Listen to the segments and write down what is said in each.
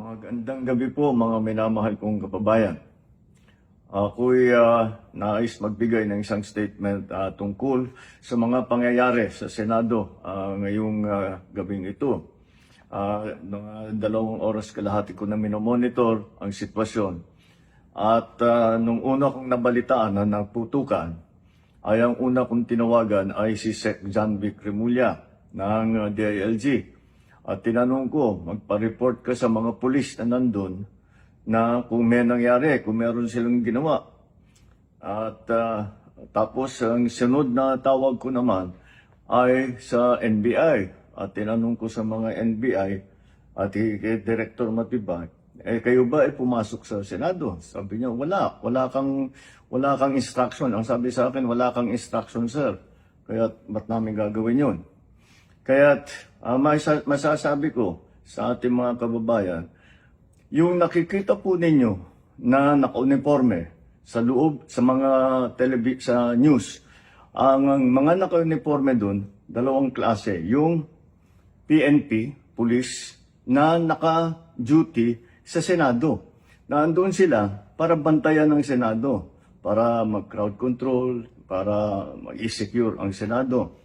Magandang gabi po mga minamahal kong kababayan. Ako'y nais magbigay ng isang statement tungkol sa mga pangyayari sa Senado ngayong gabing ito. Mga 2 oras kalahati ko na minomonitor ang sitwasyon. At nung una kong nabalitaan na naputukan, ay ang una kong tinawagan ay si Sec. John Vic Remulla ng DILG. At tinanong ko, magpa-report ka sa mga pulis na nandun na kung may nangyari, kung meron silang ginawa. At tapos ang sunod na tawag ko naman ay sa NBI. At tinanong ko sa mga NBI at kay Director Matibag, kayo ba ay pumasok sa Senado? Sabi niya, wala kang instruction. Ang sabi sa akin, wala kang instruction, sir. Kaya ba't namin gagawin yun? Kaya masasabi ko sa ating mga kababayan, yung nakikita po ninyo na naka-uniforme sa loob, sa mga sa news, ang mga naka-uniforme doon, 2 klase. Yung PNP, police, na naka-duty sa Senado. Nandoon sila para bantayan ng Senado, para mag-crowd control, para mag-secure ang Senado.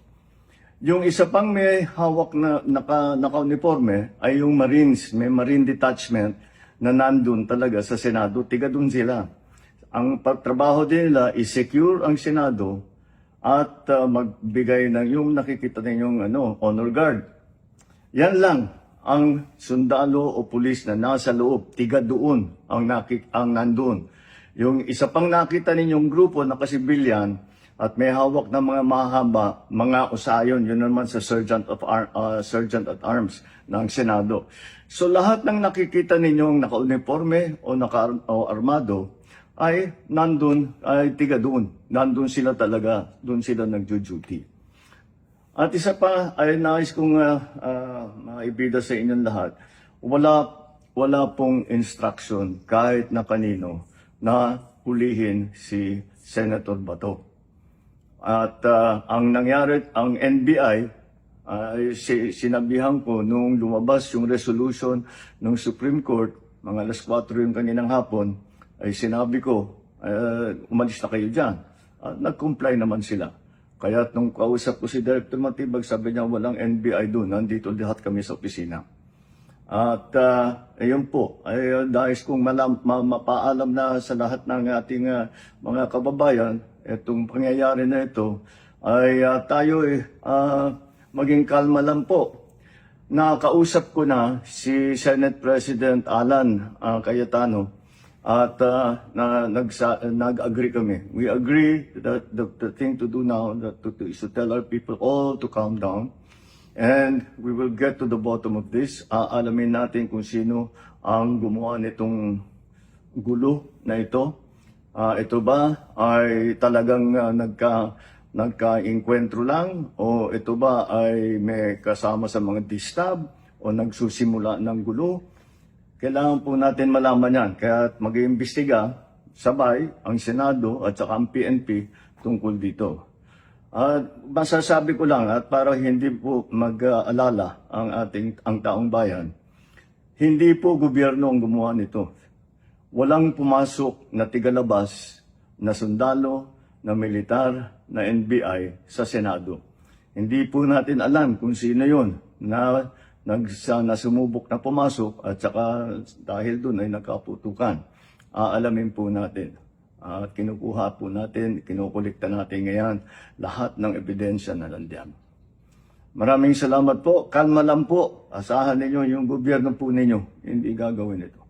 Yung isa pang may hawak na naka-uniforme ay yung Marines, may Marine Detachment na nandun talaga sa Senado, tiga dun sila. Ang pagtrabaho din nila is secure ang Senado at magbigay ng yung nakikita ninyong honor guard. Yan lang ang sundalo o pulis na nasa loob, tiga doon ang nandun. Yung isa pang nakita ninyong grupo na kasibilyan, at may hawak ng mga mahaba, mga usayon, yun naman sa Sergeant at Arms ng Senado. So lahat ng nakikita ninyong naka-uniforme o naka-armado ay nandun, ay tiga doon. Nandun sila talaga, doon sila nagjo-duty. At isa pa ay nais kong maibida sa inyong lahat, wala pong instruction kahit na kanino na hulihin si Senator Bato. At ang nangyari, ang NBI, sinabihan ko nung lumabas yung resolution ng Supreme Court, mga 4:00 yung kaninang hapon, ay sinabi ko, umalis na kayo dyan. Nag-comply naman sila. Kaya nung kausap ko si Director Matibag, sabi niya walang NBI doon, nandito lahat kami sa opisina. At ayun po, ay dahil kong mapaalam na sa lahat ng ating mga kababayan, itong pangyayari na ito, ay tayo maging kalma lang po. Nakausap ko na si Senate President Alan Cayetano at nag-agree kami. We agree that the thing to do now is to tell our people all to calm down. And we will get to the bottom of this. Alamin natin kung sino ang gumawa nitong gulo na ito. Ito ba ay talagang nagka-inkwentro lang? O ito ba ay may kasama sa mga distab? O nagsusimula ng gulo? Kailangan po natin malaman yan. Kaya mag-iimbestiga sabay ang Senado at saka ang PNP tungkol dito. Masasabi ko lang at para hindi po mag-alala ang taong bayan, hindi po gobyerno ang gumawa nito. Walang pumasok na tigalabas na sundalo, na militar, na NBI sa Senado. Hindi po natin alam kung sino yun na sumubok na pumasok at saka dahil doon ay nagkaputukan. Aalamin po natin. At kinukuha po natin, kinukulikta natin ngayon lahat ng ebidensya na nandiyan. Maraming salamat po. Kalma lang po. Asahan ninyo yung gobyerno po ninyo. Hindi gagawin ito.